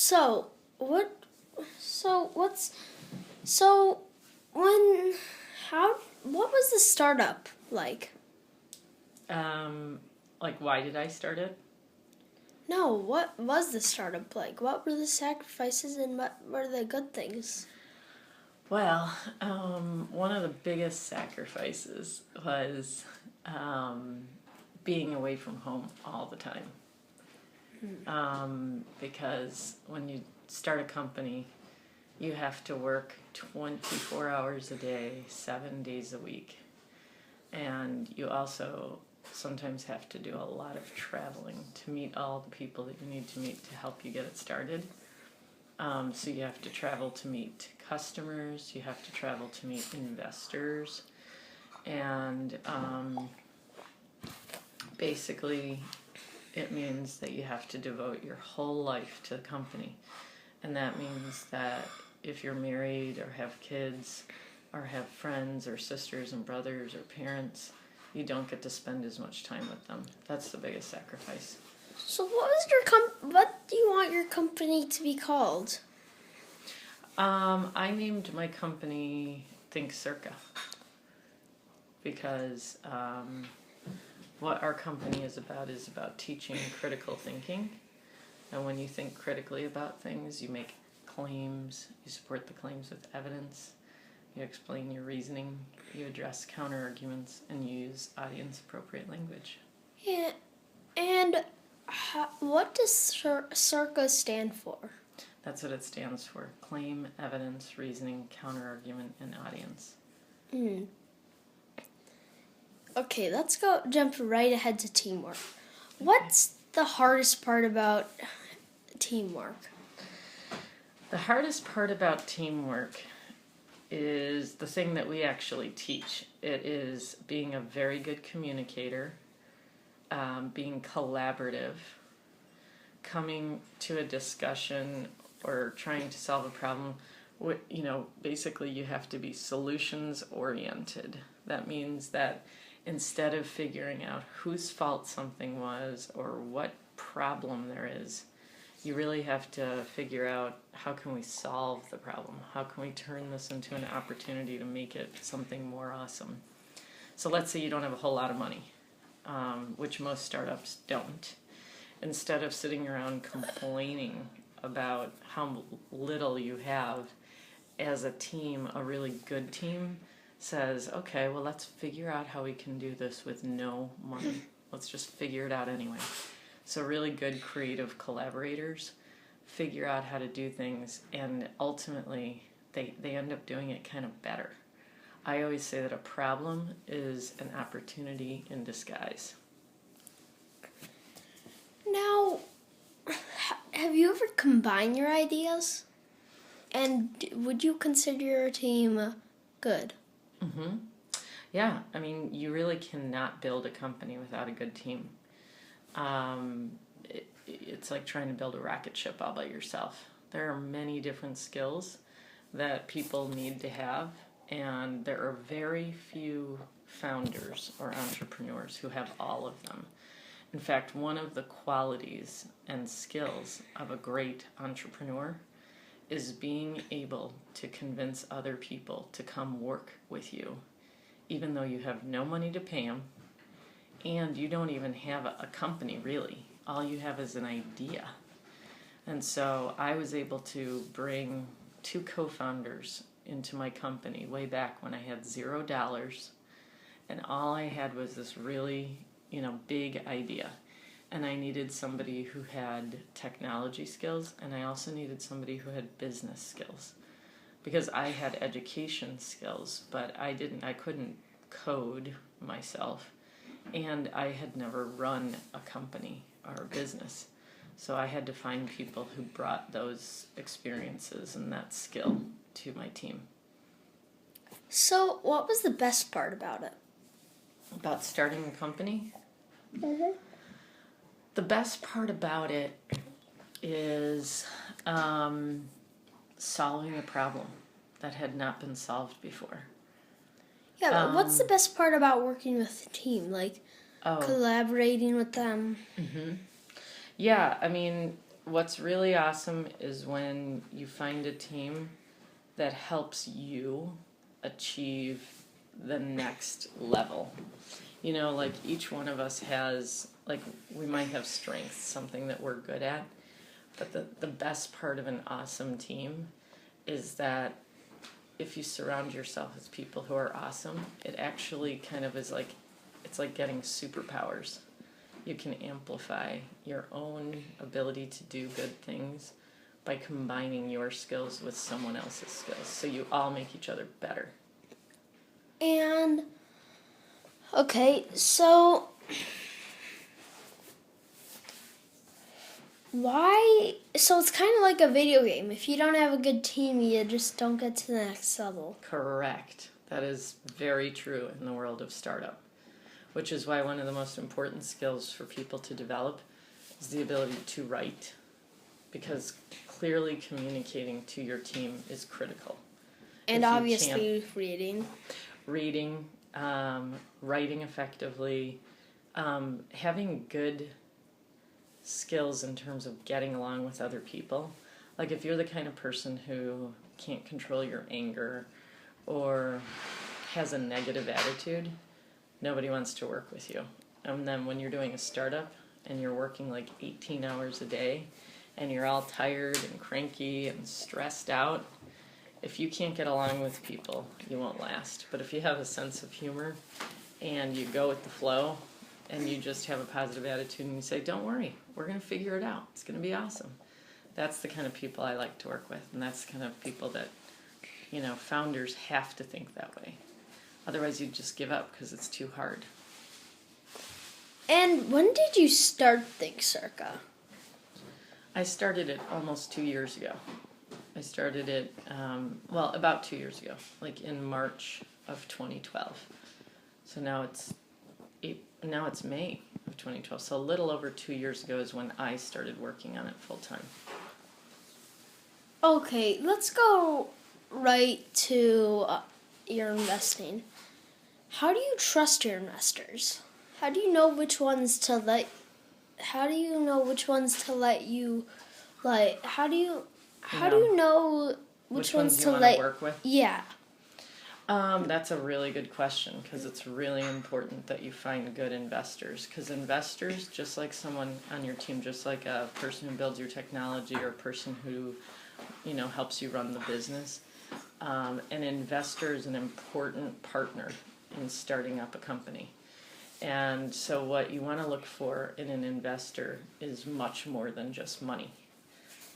So, what, so what's, so when, what was the startup like? Why did I start it? No, what was the startup like? What were the sacrifices and what were the good things? Well, one of the biggest sacrifices was being away from home all the time. Because when you start a company, you have to work 24 hours a day, 7 days a week. And you also sometimes have to do a lot of traveling to meet all the people that you need to meet to help you get it started. So you have to travel to meet customers, you have to travel to meet investors, and basically it means that you have to devote your whole life to the company. And that means that if you're married or have kids or have friends or sisters and brothers or parents, you don't get to spend as much time with them. That's the biggest sacrifice. So what do you want your company to be called? I named my company Think Circa because what our company is about teaching critical thinking. And when you think critically about things, you make claims, you support the claims with evidence, you explain your reasoning, you address counter-arguments, and you use audience-appropriate language. Yeah, and what does CIRCA stand for? That's what it stands for. Claim, evidence, reasoning, counter-argument, and audience. Okay, let's jump right ahead to teamwork. What's the hardest part about teamwork? The hardest part about teamwork is the thing that we actually teach. It is being a very good communicator, being collaborative, coming to a discussion or trying to solve a problem. Basically you have to be solutions oriented. That means that instead of figuring out whose fault something was or what problem there is, you really have to figure out how can we solve the problem? How can we turn this into an opportunity to make it something more awesome? So let's say you don't have a whole lot of money, which most startups don't. Instead of sitting around complaining about how little you have, as a team, a really good team says, okay, well, let's figure out how we can do this with no money. Let's just figure it out anyway. So really good creative collaborators figure out how to do things, and ultimately they end up doing it kind of better. I always say that a problem is an opportunity in disguise. Now, have you ever combined your ideas? And would you consider your team good? Mm-hmm. Yeah, I mean, you really cannot build a company without a good team. It's like trying to build a rocket ship all by yourself. There are many different skills that people need to have, and there are very few founders or entrepreneurs who have all of them. In fact, one of the qualities and skills of a great entrepreneur is being able to convince other people to come work with you, even though you have no money to pay them, and you don't even have a company, really. All you have is an idea. And so I was able to bring 2 co-founders into my company way back when I had $0, and all I had was this really, big idea. And I needed somebody who had technology skills, and I also needed somebody who had business skills. Because I had education skills, but I couldn't code myself. And I had never run a company or a business. So I had to find people who brought those experiences and that skill to my team. So, what was the best part about it? About starting a company? Mm-hmm. The best part about it is solving a problem that had not been solved before. Yeah, but what's the best part about working with a team? Collaborating with them? Mm-hmm. Yeah, I mean, what's really awesome is when you find a team that helps you achieve the next level. You know, like each one of us has, like, we might have strengths, something that we're good at, but the best part of an awesome team is that if you surround yourself with people who are awesome, it actually kind of is like, it's like getting superpowers. You can amplify your own ability to do good things by combining your skills with someone else's skills. So you all make each other better. And, okay, so so it's kind of like a video game. If you don't have a good team, you just don't get to the next level. Correct. That is very true in the world of startup, which is why one of the most important skills for people to develop is the ability to write, because clearly communicating to your team is critical. And obviously reading, writing effectively, having good skills in terms of getting along with other people. Like if you're the kind of person who can't control your anger or has a negative attitude, nobody wants to work with you. And then when you're doing a startup and you're working like 18 hours a day and you're all tired and cranky and stressed out, if you can't get along with people, you won't last. But if you have a sense of humor and you go with the flow and you just have a positive attitude and you say, don't worry, we're going to figure it out. It's going to be awesome. That's the kind of people I like to work with. And that's the kind of people that, you know, founders have to think that way. Otherwise, you'd just give up because it's too hard. And when did you start Think Circa? I started it almost 2 years ago. I started it, about 2 years ago, like in March of 2012. So now it's May of 2012. So a little over 2 years ago is when I started working on it full time. Okay, let's go right to your investing. How do you trust your investors? How do you know which ones to let? How do you know which ones to let you? Like, how do you know which ones you to let work with? Yeah. That's a really good question, because it's really important that you find good investors. Because investors, just like someone on your team, just like a person who builds your technology or a person who, you know, helps you run the business, an investor is an important partner in starting up a company. And so what you want to look for in an investor is much more than just money.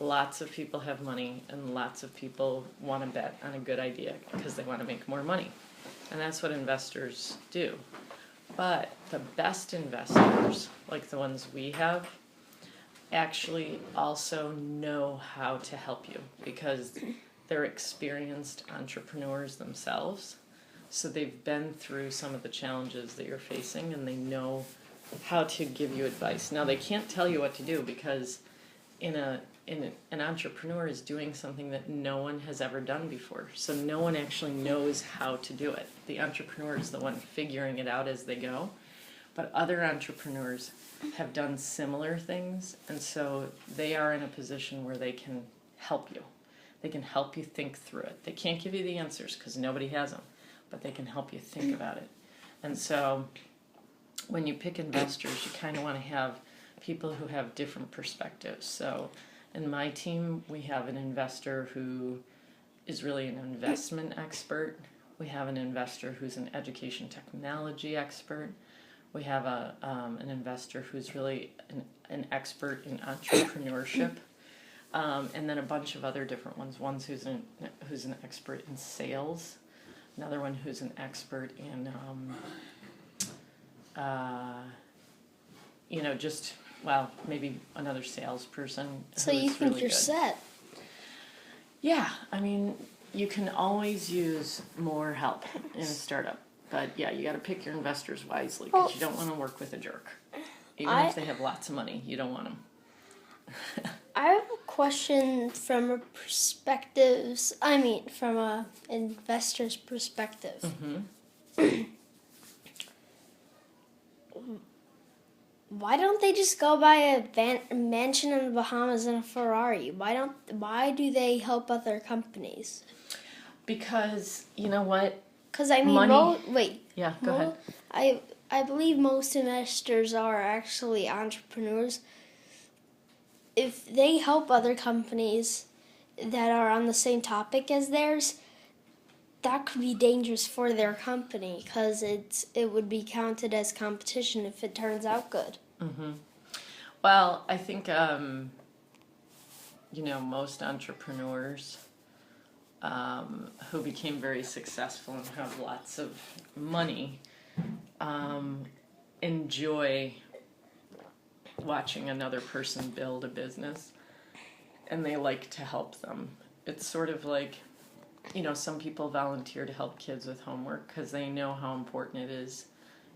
Lots of people have money, and lots of people want to bet on a good idea because they want to make more money. And that's what investors do. But the best investors, like the ones we have, actually also know how to help you because they're experienced entrepreneurs themselves. So they've been through some of the challenges that you're facing, and they know how to give you advice. Now, they can't tell you what to do because an entrepreneur is doing something that no one has ever done before. So no one actually knows how to do it. The entrepreneur is the one figuring it out as they go. But other entrepreneurs have done similar things, and so they are in a position where they can help you. They can help you think through it. They can't give you the answers because nobody has them, but they can help you think about it. And so when you pick investors, you kind of want to have people who have different perspectives. So in my team, we have an investor who is really an investment expert. We have an investor who's an education technology expert. We have an investor who's really an expert in entrepreneurship. And then a bunch of other different ones. One who's an expert in sales. Another one who's an expert in, maybe another salesperson. So you think really you're good. set? Yeah, I mean, you can always use more help in a startup. But yeah, you got to pick your investors wisely because you don't want to work with a jerk. Even if they have lots of money, you don't want them. I have a question from a investor's perspective. Mm-hmm. Why don't they just go buy a mansion in the Bahamas and a Ferrari? Why do they help other companies? Because, you know what? Because I mean, Money. Yeah, go ahead. I believe most investors are actually entrepreneurs. If they help other companies that are on the same topic as theirs, that could be dangerous for their company because it would be counted as competition if it turns out good. Mm-hmm. Well, I think most entrepreneurs who became very successful and have lots of money enjoy watching another person build a business, and they like to help them. It's sort of like, some people volunteer to help kids with homework because they know how important it is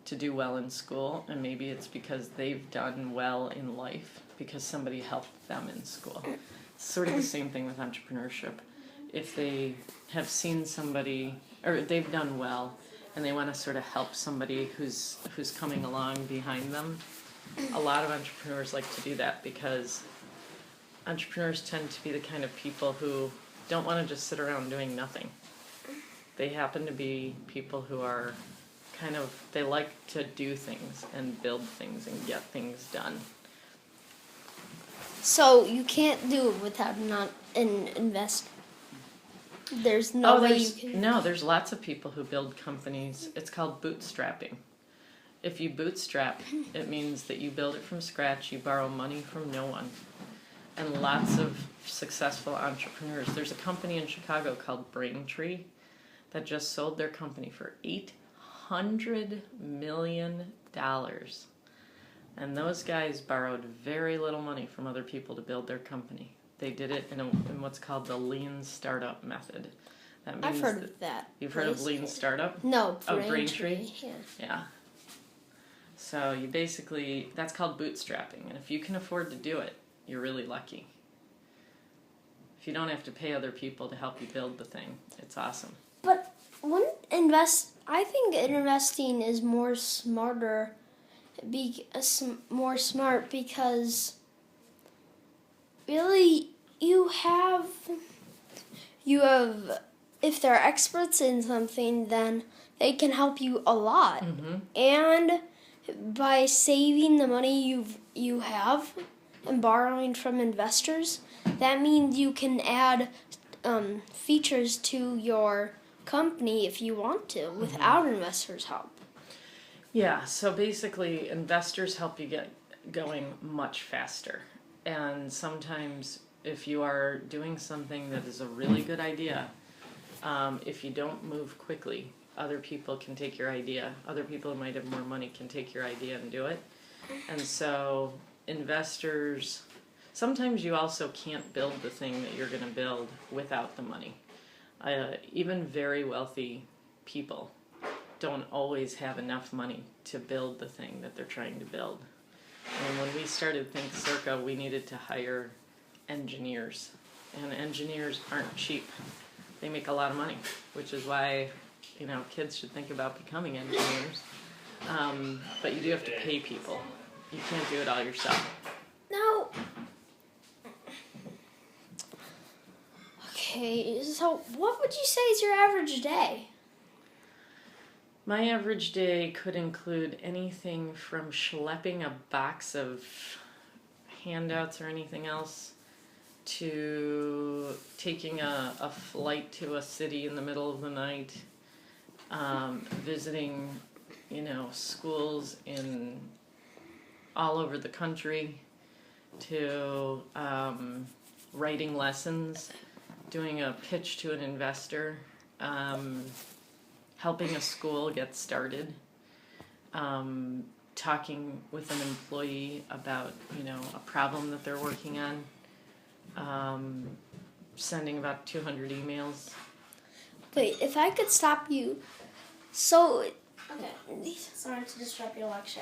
to do well in school, and maybe it's because they've done well in life because somebody helped them in school. It's sort of the same thing with entrepreneurship. If they have seen somebody, or they've done well, and they want to sort of help somebody who's coming along behind them, a lot of entrepreneurs like to do that because entrepreneurs tend to be the kind of people who don't want to just sit around doing nothing. They happen to be people who are they like to do things and build things and get things done. So you can't do it without an investor. There's no way you can. No, there's lots of people who build companies. It's called bootstrapping. If you bootstrap, it means that you build it from scratch, you borrow money from no one. And lots of successful entrepreneurs. There's a company in Chicago called Braintree that just sold their company for $800 million. And those guys borrowed very little money from other people to build their company. They did it in what's called the lean startup method. That means I've heard of that. You've heard of lean startup? No, Braintree? Yeah. So that's called bootstrapping. And if you can afford to do it, you're really lucky. If you don't have to pay other people to help you build the thing, it's awesome. But I think investing is more smart because really you have if they're experts in something, then they can help you a lot. Mm-hmm. And by saving the money you have and borrowing from investors, that means you can add features to your company if you want to without investors' help. Yeah, so basically investors help you get going much faster. And sometimes if you are doing something that is a really good idea, if you don't move quickly, other people can take your idea. Other people who might have more money can take your idea and do it. And so investors, sometimes you also can't build the thing that you're going to build without the money. Even very wealthy people don't always have enough money to build the thing that they're trying to build. And when we started Think Circa, we needed to hire engineers. And engineers aren't cheap. They make a lot of money, which is why, kids should think about becoming engineers. But you do have to pay people. You can't do it all yourself. No. Okay, so what would you say is your average day? My average day could include anything from schlepping a box of handouts or anything else to taking a flight to a city in the middle of the night, visiting, schools in all over the country, to writing lessons, doing a pitch to an investor, helping a school get started, talking with an employee about, a problem that they're working on, sending about 200 emails. Wait, if I could stop you. So, okay, sorry to disrupt your lecture.